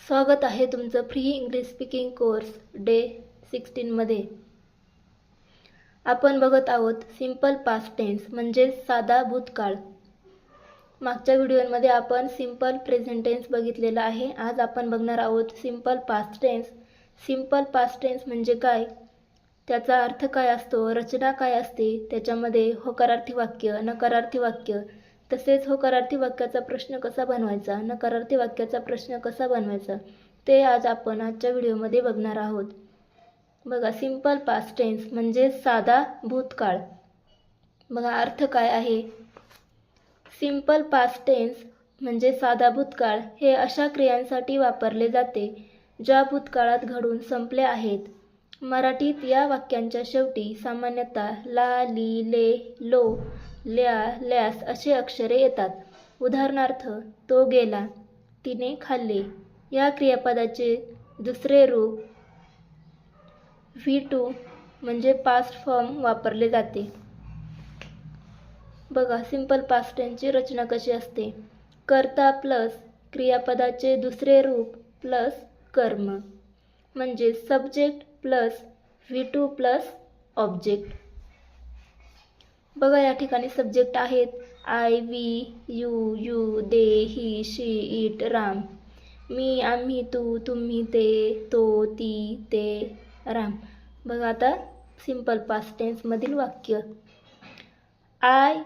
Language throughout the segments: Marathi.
स्वागत आहे तुमचं free English speaking course day 16 मध्ये। आपण बघत आहोत सिंपल पास्ट टेन्स म्हणजे साधा भूतकाळ। मागच्या व्हिडिओमध्ये आपण सिंपल प्रेझेंट टेन्स बघितलेला आहे। आज आपण बघणार आहोत simple past tense. Simple past tense म्हणजे काय, त्याचा अर्थ काय असतो, रचना काय असते, त्याच्यामध्ये होकारार्थी वाक्य, नकारार्थी वाक्य, तसेच होकारार्थी वाक्याचा प्रश्न कसा बनवायचा, नकारार्थी वाक्याचा प्रश्न कसा बनवायचा, ते आज आपण आजच्या व्हिडिओमध्ये बघणार आहोत। बघा, सिंपल पास्ट टेन्स म्हणजे साधा भूतकाळ। बघा अर्थ काय आहे। सिंपल पास्ट टेन्स म्हणजे साधा भूतकाळ हे अशा क्रियांसाठी वापरले जाते ज्या भूतकाळात घडून संपल्या आहेत। मराठीत या वाक्यांच्या शेवटी सामान्यतः ला, ली, ले, लो, ल्या, ल्यास अशी अक्षरे येतात। उदाहरणार्थ, तो गेला, तिने खाल्ले। या क्रियापदाचे दुसरे रूप V2 म्हणजे पास्ट फॉर्म वापरले जाते। बघा, सिंपल पास्ट टेन्सची रचना कशी असते। कर्ता प्लस क्रियापदाचे दुसरे रूप प्लस कर्म म्हणजे subject plus V2 plus object. बघा, या ठिकाणी सब्जेक्ट आहेत I, we, you, they, he, she, it, Ram. मी, आम्ही, तू, तुम्ही, ते, तो, ती, ते, राम। बघा आता सिंपल पास्ट टेन्स मधील वाक्य। I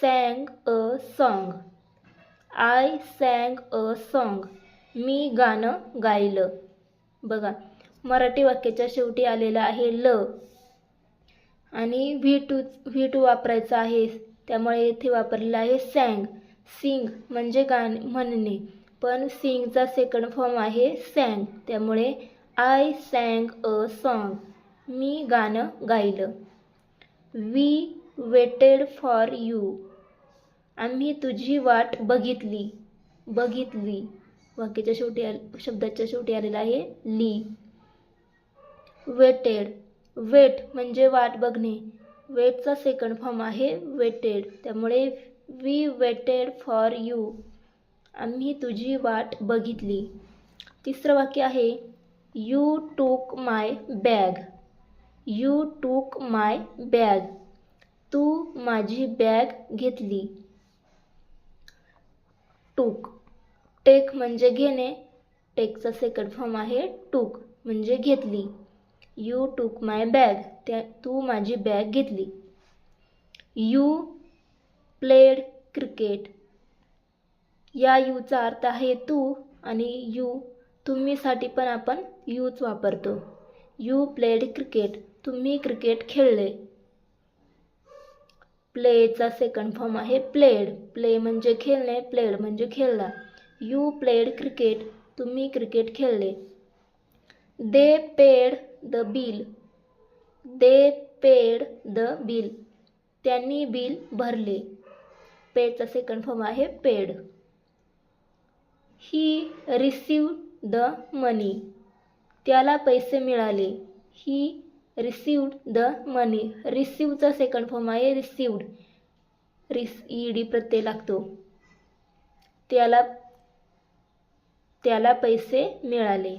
sang a song. I sang a song. मी गाणं गायलं। बघा, मराठी वाक्याच्या शेवटी आलेला आहे ल आणि V2 वापरायचा आहे, त्यामुळे इथे वापरलेला आहे सॅंग। सिंग म्हणजे गाणे म्हणणे, पण सिंगचा सेकंड फॉर्म आहे सॅंग, त्यामुळे आय सॅंग अ सॉन्ग। मी गाणं गायलं। We waited for you. आम्ही तुझी वाट बघितली। बघितली वाक्याच्या शेवटी शब्दाच्या शेवटी आलेला आहे ली। वेटेड, वेट म्हणजे वाट बघणे, वेटचा सेकंड फॉर्म आहे वेटेड, त्यामुळे वी वेटेड फॉर यू। आम्ही तुझी वाट बघितली। तिसरं वाक्य आहे you took my bag. You took my bag. तू माझी बॅग घेतली। टूक, टेक म्हणजे घेणे, टेकचा सेकंड फॉर्म आहे टूक म्हणजे घेतली। यू टूक माय बॅग, तू माझी बॅग घेतली। You played cricket. या यूचा अर्थ आहे तू आणि यू तुम्हीसाठी पण आपण यूच वापरतो। यू प्लेड क्रिकेट, तुम्ही क्रिकेट खेळले। प्लेचा सेकंड फॉर्म आहे प्लेड, प्ले म्हणजे खेळणे, प्लेड म्हणजे खेळला। यू प्लेड क्रिकेट, तुम्ही क्रिकेट खेळले। They paid the bill. They paid the bill, त्यांनी बिल भरले। पेडचा सेकंड फॉर्म आहे paid. He received the money. त्याला पैसे मिळाले। ही रिसिव्ड द मनी, रिसिव्हचा सेकंड फॉर्म आहे रिसिव्ड, ईडी प्रत्यय लागतो। त्याला पैसे मिळाले।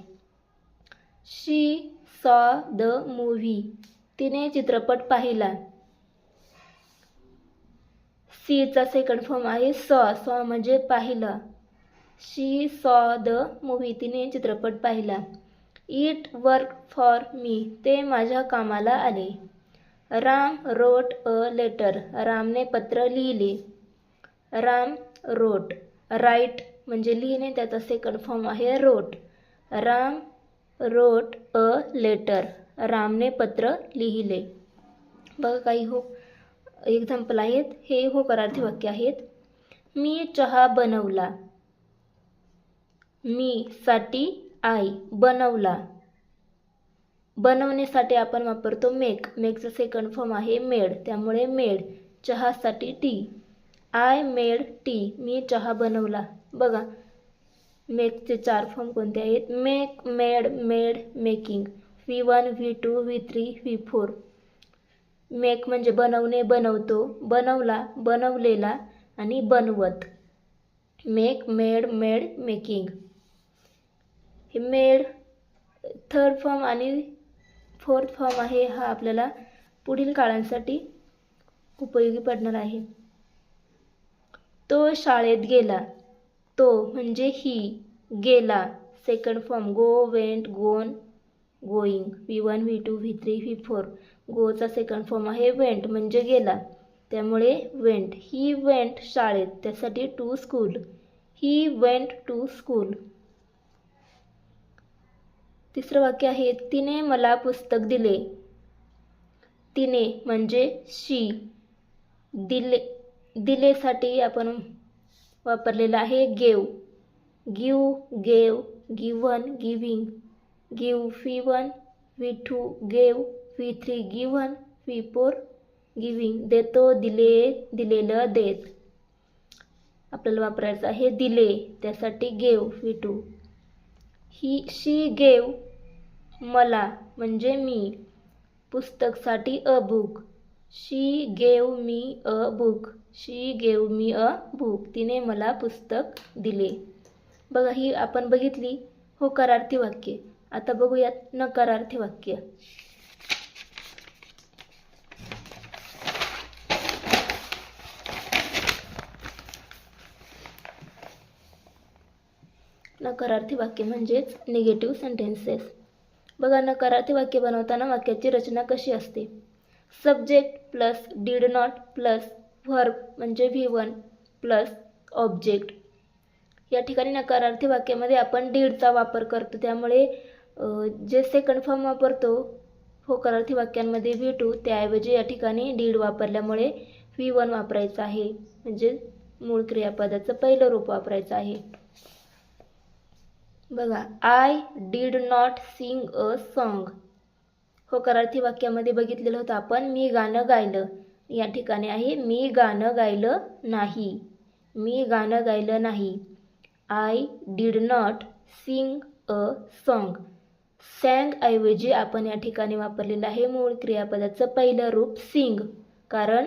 शी सॉ द मूव्ही। तिने चित्रपट पाहिला। सीचा सेकंड फॉर्म आहे सॉ, सॉ म्हणजे पाहिला। शी सॉ द मूव्ही, तिने चित्रपट पाहिला। इट वर्क फॉर मी, ते माझ्या कामाला आले। राम रोट अ लेटर, रामने पत्र लिहिले। राम रोट, राईट म्हणजे लिहिणे, त्याचा सेकंड फॉर्म आहे रोट। राम रोट अ लेटर, रामने पत्र लिहिले। बघा, काही एक्झाम्पल आहेत, हे होकारार्थी वाक्य आहेत। मी चहा बनवला। मी साठी आई, बनवला, बनवण्यासाठी आपण वापरतो मेक, मेकचा सेकंड फॉर्म आहे मेड, त्यामुळे मेड। चहासाठी टी, आय मेड टी, मी चहा बनवला। बघा, मेकचे 4 फॉर्म कोणते आहेत, make, made, made, making. V1 V2 V3 V4। Make म्हणजे बनवणे, बनवतो, बनवला, बनवलेला आणि बनवत। Make, made, made, making. हे मेड थर्ड फॉर्म आणि फोर्थ फॉर्म आहे, हा आपल्याला पुढील काळांसाठी उपयोगी पडणार आहे. तो शाळेत गेला. तो म्हणजे ही, गेला second form go, went, gone, going. V1 V2 V3 V4. गोचा सेकंड फॉर्म आहे वेंट म्हणजे गेला, त्यामुळे वेंट. ही वेंट शाळेत, त्यासाठी to school. He went to school. तिसरं वाक्य आहे तिने मला पुस्तक दिले. तिने म्हणजे शी. दिलेसाठी आपण वापरलेला आहे gave. Give, gave, given, giving. Give V1 V2 gave, V3 given, V4 giving. देतो, दिले, दिलेलं, देत. आपल्याला वापरायचं आहे दिले, त्यासाठी गेव V2. शी गेव मला म्हणजे मी, पुस्तकसाठी a book. She gave me a book. She gave me a book. तिने मला पुस्तक दिले. बघा, ही आपण बघितली होकारार्थी वाक्ये. आता बघूयात नकारार्थी वाक्य. नकारार्थी वाक्य म्हणजेच निगेटिव्ह सेंटेन्सेस. बघा, नकारार्थी वाक्य बनवताना वाक्याची रचना कशी असते. Subject plus did not plus verb म्हणजे V1 प्लस ऑब्जेक्ट. या ठिकाणी नकारार्थी वाक्यामध्ये आपण डीडचा वापर करतो, त्यामुळे जे सेकंड फॉर्म वापरतो होकारार्थी वाक्यांमध्ये V2, त्याऐवजी या ठिकाणी डीड वापरल्यामुळे V1 वापरायचं आहे, म्हणजे मूळ क्रियापदाचं पहिलं रूप वापरायचं आहे. बघा, I did not sing a song. होकारार्थी वाक्यामध्ये बघितलेलं होतं आपण मी गाणं गायलं. या ठिकाणी आहे मी गाणं गायलं नाही. मी गाणं गायलं नाही. I did not sing a song. Sang ऐवजी आपण या ठिकाणी वापरलेलं आहे मूळ क्रियापदाचं पहिलं रूप सिंग, कारण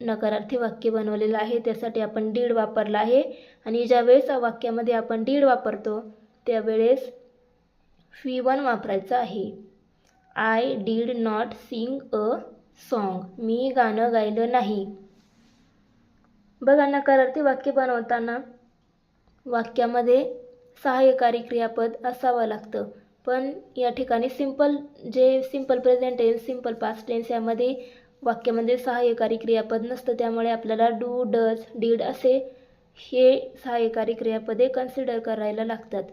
नकारार्थी वाक्य बनवलेलं आहे, त्यासाठी आपण डीड वापरला आहे. आणि ज्यावेळेस वाक्यामध्ये आपण डीड वापरतो त्यावेळेस V1 वापरायचं आहे. I did not sing a song. मी गाणं गायलं नाही. बघा, नकारार्थी वाक्य बनवताना वाक्यामध्ये सहाय्यकारी क्रियापद असावं लागतं, पण या ठिकाणी simple present tense, simple past tense यामध्ये वाक्यामध्ये सहाय्यकारी क्रियापद नसतं, त्यामुळे आपल्याला डू, डज, डीड असे हे सहाय्यकारी क्रियापदे कन्सिडर करायला लागतात.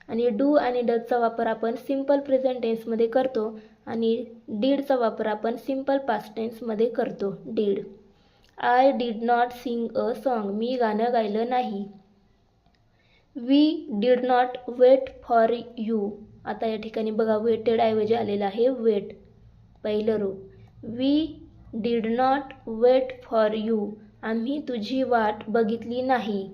आणि डू आणि डजचा वापर आपण सिंपल प्रेझेंट टेन्समध्ये करतो आणि डीडचा वापर आपण सिंपल पास्ट टेन्समध्ये करतो. Did. I did not sing a song. मी गाणं गायलं नाही. We did not wait for you. आता या ठिकाणी बघा, वेटेड ऐवजी आलेलं आहे वेट, पहिलं रूप. We did not wait for you. आम्ही तुझी वाट बघितली नाही.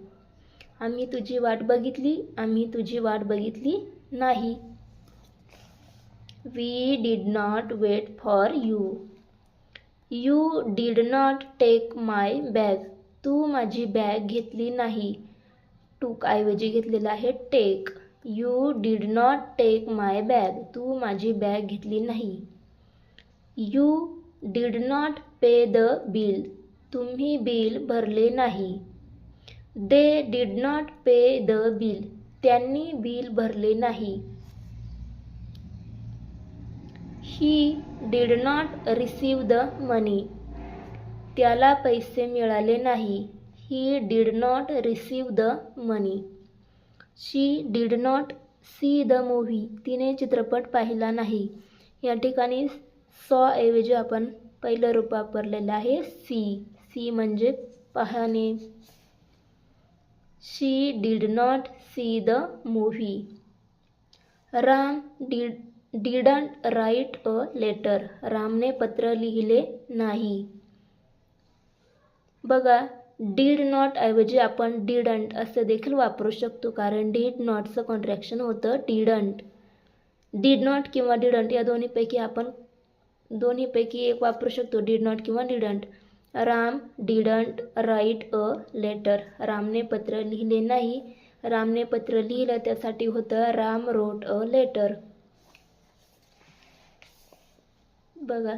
आम्ही तुझी वाट बघितली. आम्ही तुझी वाट बघितली नाही. We did not wait for you. You did not take my bag. तू माझी बॅग घेतली नाही. टूक ऐवजी घेतलेला आहे take. You did not take my bag. तू माझी बॅग घेतली नाही. You did not pay the bill. तुम्ही बिल भरले नाही. They did not pay the bill. त्यांनी बिल भरले नाही. He did not receive the money. त्याला पैसे मिळाले नाही. He did not receive the money. She did not see the movie. तिने चित्रपट पाहिला नाही. या ठिकाणी सॉ ऐवजी आपण पहिलं रूप वापरलेलं आहे सी. सी म्हणजे पाहणे. She did not see the movie. Ram didn't write a letter. रामने पत्र लिहिले नाही. बघा, डीड नॉट ऐवजी आपण डिडंट असं देखील वापरू शकतो, कारण डीड नॉटचं कॉन्ट्रॅक्शन होतं डिडंट. डीड नॉट किंवा डिडंट या दोन्हीपैकी एक वापरू शकतो, डीड नॉट किंवा didn't. Ram didn't write a letter. रामने पत्र लिहिले नाही. रामने पत्र लिहिलं त्यासाठी होतं राम रोट अ लेटर. बघा,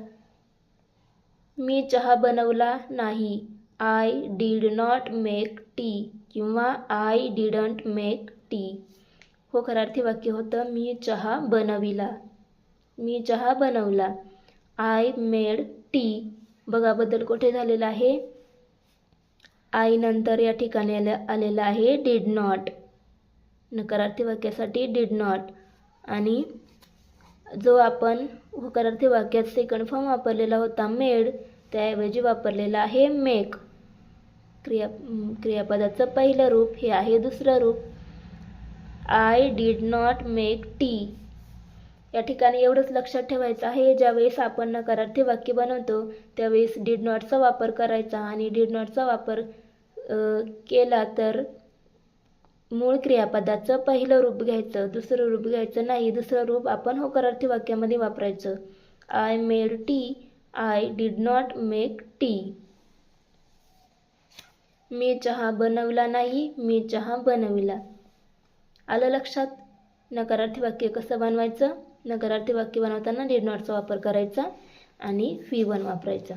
मी चहा बनवला नाही. I did not make T किंवा आय डिडंट मेक टी. होकारार्थी वाक्य होतं मी चहा बनविला. मी चहा बनवला. I made T. बघा बदल कुठे झालेला आहे. आय नंतर या ठिकाणी आलेला आहे डिड नॉट. नकारार्थी वाक्यासाठी डिड नॉट. आणि जो आपण होकारार्थी वाक्यात सेकंड फॉर्म वापरलेला होता मेड, त्याऐवजी वापरलेला आहे मेक. क्रियापदाचं पहिलं रूप, हे आहे दुसरं रूप. I did not make T. या ठिकाणी एवढंच लक्षात ठेवायचं आहे, ज्यावेळेस आपण नकारार्थी वाक्य बनवतो त्यावेळेस डिड नॉटचा वापर करायचा. आणि डिड नॉटचा वापर केला तर मूळ क्रियापदाचं पहिलं रूप घ्यायचं, दुसरं रूप घ्यायचं नाही. दुसरं रूप आपण होकारार्थी वाक्यामध्ये वापरायचं. I made tea. I did not make tea. मी चहा बनवला नाही. मी चहा बनविला. आलं लक्षात नकारार्थी वाक्य कसं बनवायचं. नकारार्थी वाक्य बनवताना डिड नॉटचा वापर करायचा आणि V1 वापरायचा.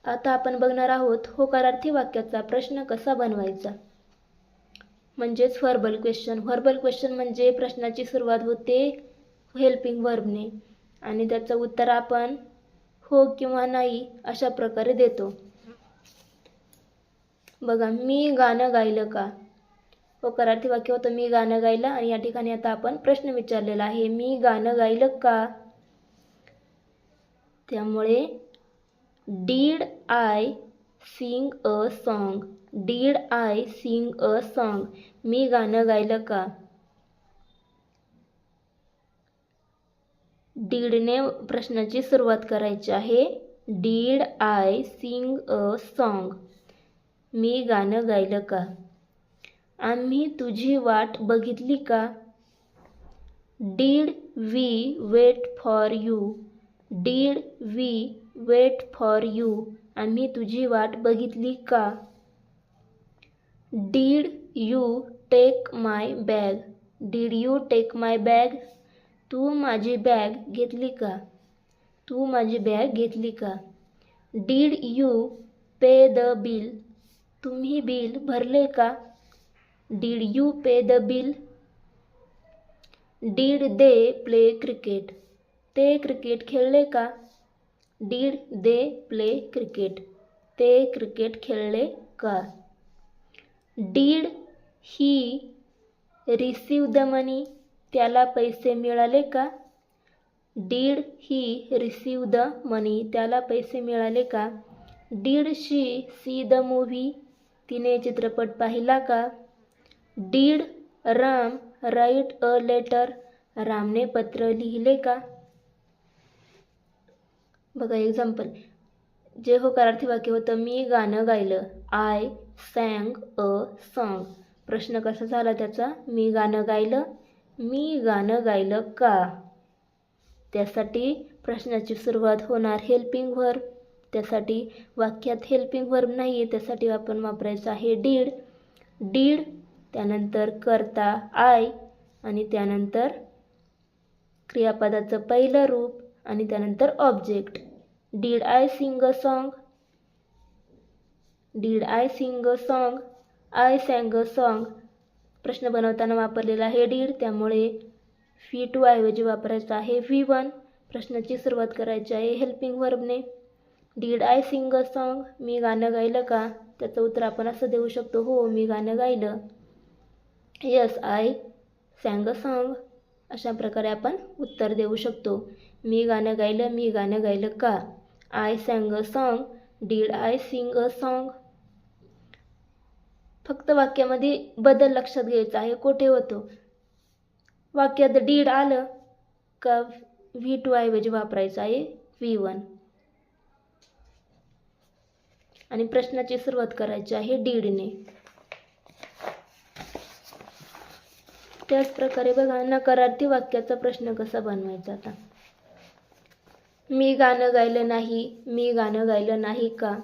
आता आपण बघणार आहोत होकारार्थी वाक्याचा प्रश्न कसा बनवायचा, म्हणजेच व्हर्बल क्वेश्चन. व्हर्बल क्वेश्चन म्हणजे प्रश्नाची सुरुवात होते हेल्पिंग व्हर्बने आणि त्याचं उत्तर आपण हो किंवा नाही अशा प्रकारे देतो. बघा, मी गाणं गायलं का. होकारार्थी वाक्य होतं मी गाणं गायलं आणि या ठिकाणी आता आपण प्रश्न विचारलेला आहे मी गाणं गायलं का. त्यामुळे did I sing a song. Did I sing a song. मी गाणं गायलं का. डीडने प्रश्नाची सुरुवात करायची आहे. Did I sing a song. मी गाणं गायलं का. आम्ही तुझी वाट बघितली का. Did we wait for you. Did we wait for you. आम्ही तुझी वाट बघितली का. Did you take my bag. Did you take my bag. तू माझी बॅग घेतली का. तू माझी बॅग घेतली का. Did you pay the bill. तुम्ही बिल भरले का. Did you pay the bill. Did they play cricket. ते क्रिकेट खेळले का. Did they play cricket. ते क्रिकेट खेळले का. Did he receive the money. त्याला पैसे मिळाले का. Did he receive the money. त्याला पैसे मिळाले का. Did she see the movie. तिने चित्रपट पाहिला का. Did Ram write a letter. रामने पत्र लिहिले का. बघा एक्झाम्पल, जे होकारार्थी वाक्य होतं मी गाणं गायलं. I sang a song. प्रश्न कसा झाला त्याचा. मी गाणं गायलं. मी गाणं गायलं का. त्यासाठी प्रश्नाची सुरुवात होणार हेल्पिंग व्हर्ब. त्यासाठी वाक्यात हेल्पिंग व्हर्ब नाही आहे, त्यासाठी आपण वापरायचं आहे डीड. डीड त्यानंतर कर्ता आय आणि त्यानंतर क्रियापदाचं पहिलं रूप आणि त्यानंतर object. Did I sing a song. Did I sing a song. I sang a song. प्रश्न बनवताना वापरलेला आहे डीड, त्यामुळे V2 ऐवजी वापरायचा आहे V1. प्रश्नाची सुरुवात करायची आहे हेल्पिंग व्हर्बने. Did I sing a song. मी गाणं गायलं का. त्याचं उत्तर आपण असं देऊ शकतो हो मी गाणं गायलं. Yes I sang a song. अशा प्रकारे आपण उत्तर देऊ शकतो. मी गाणं गायलं. मी गाणं गायलं का. I sang a song. Did I sing a song. फक्त वाक्यामध्ये बदल लक्षात घ्यायचा आहे. कुठे होतो. वाक्यात डीड आलं का V2 ऐवजी वापरायचं आहे V1 आणि प्रश्नाची सुरुवात करायची आहे डीडने. त्याच प्रकारे बघा नकारार्थी वाक्याचा प्रश्न कसा बनवायचा. आता मी गाणं गायलं नाही. मी गाणं गायलं नाही का.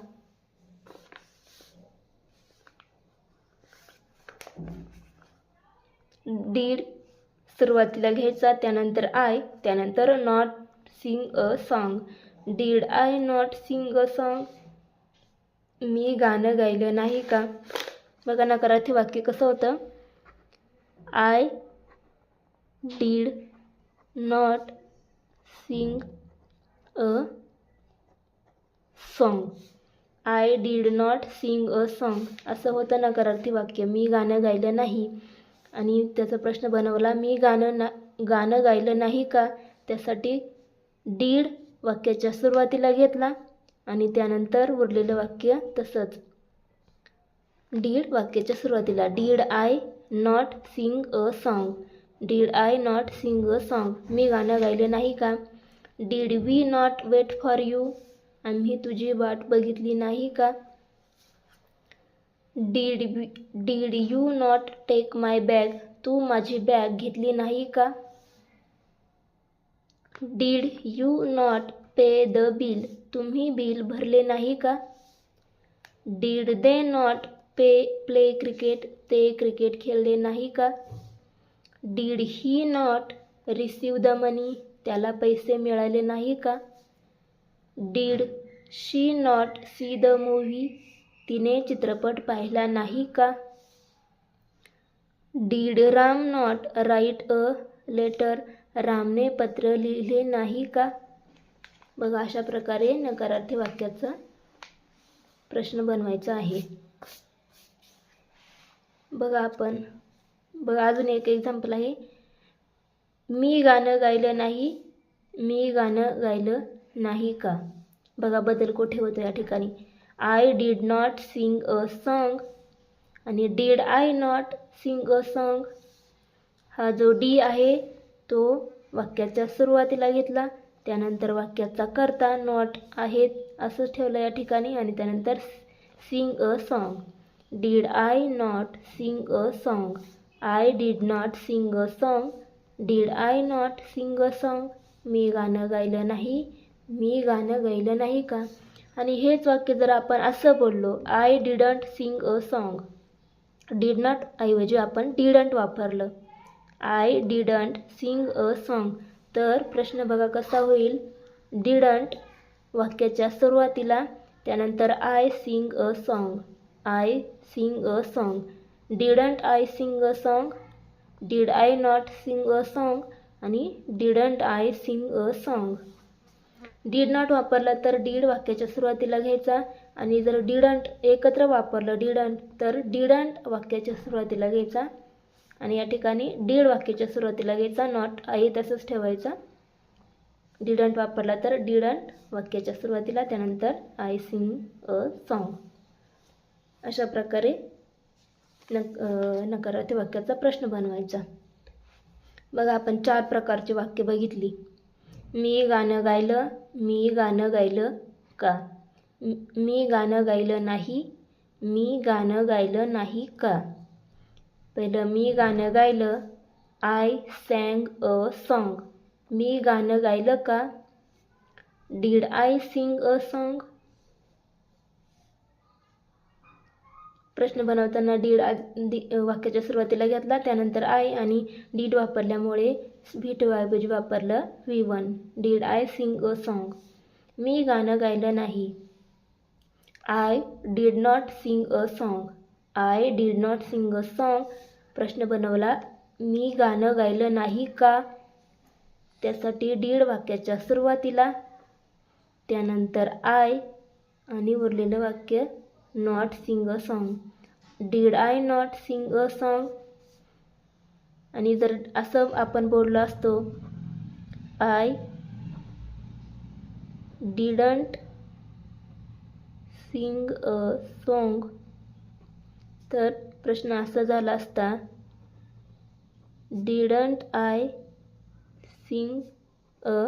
डीड सुरुवातीला घ्यायचा, त्यानंतर आय, त्यानंतर not sing a song. Did I not sing a song? मी गाणं गायलं नाही का? बघा नकारार्थी वाक्य कसं होतं. I did not sing a song. I did not sing a song असं होतं नकारार्थी वाक्य. मी गाणं गायलं नाही. आणि त्याचा प्रश्न बनवला, मी गाणं गायलं नाही का? त्यासाठी डीड वाक्याच्या सुरुवातीला घेतला आणि त्यानंतर उरलेलं वाक्य तसंच. डीड वाक्याच्या सुरुवातीला, did I not sing a song. Did I not sing a song? मी गाणं गायले नाही का? Did we not wait for you? आम्ही तुझी वाट बघितली नाही का? Did you not take my bag? तू माझी बॅग घेतली नाही का? Did you not pay the bill? तुम्ही बिल भरले नाही का? Did they not play cricket? ते क्रिकेट खेळले नाही का? Did he not receive the money? त्याला पैसे मिळाले नाही का? Did she not see the movie? तिने चित्रपट पाहिला नाही का? Did Ram not write a letter? रामने पत्र लिहिले नाही का? बघा अशा प्रकारे नकारार्थी वाक्याचा प्रश्न बनवायचा आहे. बघा अजून एक एक्झाम्पल आहे. मी गाणं गायलं नाही. मी गाणं गायलं नाही का? बघा बदल कुठे होतो या ठिकाणी. I did not sing a song आणि did I not sing a song. हा जो डी आहे तो वाक्याच्या सुरुवातीला घेतला, त्यानंतर वाक्याचा कर्ता नॉट आहे असंच ठेवलं या ठिकाणी आणि त्यानंतर sing a song. Did I not sing a song? I did not sing a song. Did I not sing a song? मी गाणं गायलं नाही. मी गाणं गायलं नाही का? आणि हेच वाक्य जर आपण असं बोललो, I didn't sing a song, did not ऐवजी आपण डिडंट वापरलं, I didn't sing a song, तर प्रश्न बघा कसा होईल. डिडंट वाक्याच्या सुरुवातीला, त्यानंतर I sing a song. I sing a song. Didn't I sing a song? Did I not sing a song? आणि didn't I sing a song? Did not वापरला तर डीड वाक्याच्या सुरुवातीला घ्यायचा आणि जर डिडंट एकत्र वापरलं डिडंट तर डिडंट वाक्याच्या सुरुवातीला घ्यायचा आणि या ठिकाणी डीड वाक्याच्या सुरुवातीला घ्यायचा. नॉट आहे तसंच ठेवायचा. डिडंट वापरला तर डिडंट वाक्याच्या सुरुवातीला, त्यानंतर आय सिंग अ सॉन्ग. अशा प्रकारे नकारार्थी वाक्याचा प्रश्न बनवायचा. बघा आपण 4 प्रकारची वाक्य बघितली. मी गाणं गायलं. मी गाणं गायलं का? मी गाणं गायलं नाही. मी गाणं गायलं नाही का? पहिलं मी गाणं गायलं. I sang a song. मी गाणं गायलं का? Did I sing a song? प्रश्न बनवताना डीड वाक्याच्या सुरुवातीला घेतला, त्यानंतर आय आणि डीड वापरल्यामुळे V2ऐवजी वापरलं V1. Did I sing a song? मी गाणं गायलं नाही. I did not sing a song. I did not sing a song. प्रश्न बनवला मी गाणं गायलं नाही का? त्यासाठी डीड वाक्याच्या सुरुवातीला, त्यानंतर आय आणि उरलेलं वाक्य not sing a song. Did I not sing a song? आणि जर असं आपण बोललो असतो, I didn't sing a song, तर प्रश्न असा झाला असता, didn't I sing a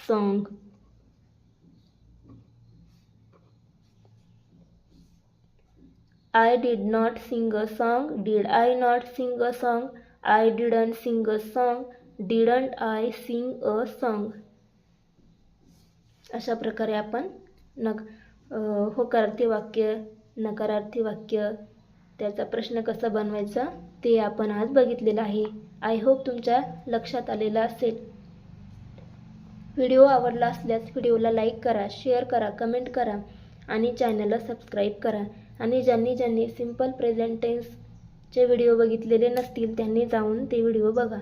song? I did not sing a song. Did I not sing a song? I didn't sing a song. Didn't I sing a song? अशा प्रकारे आपण होकारार्थी वाक्य, नकारार्थी वाक्य, त्याचा प्रश्न कसा बनवायचा ते आपण आज बघितलेलं आहे. आय होप तुमच्या लक्षात आलेलं असेल. व्हिडिओ आवडला असल्यास व्हिडिओला लाईक करा, शेअर करा, कमेंट करा आणि चॅनलला सबस्क्राईब करा. आणि ज्यांनी सिंपल प्रेझेंट टेन्सचे व्हिडिओ बघितलेले नसतील त्यांनी जाऊन ते व्हिडिओ बघा.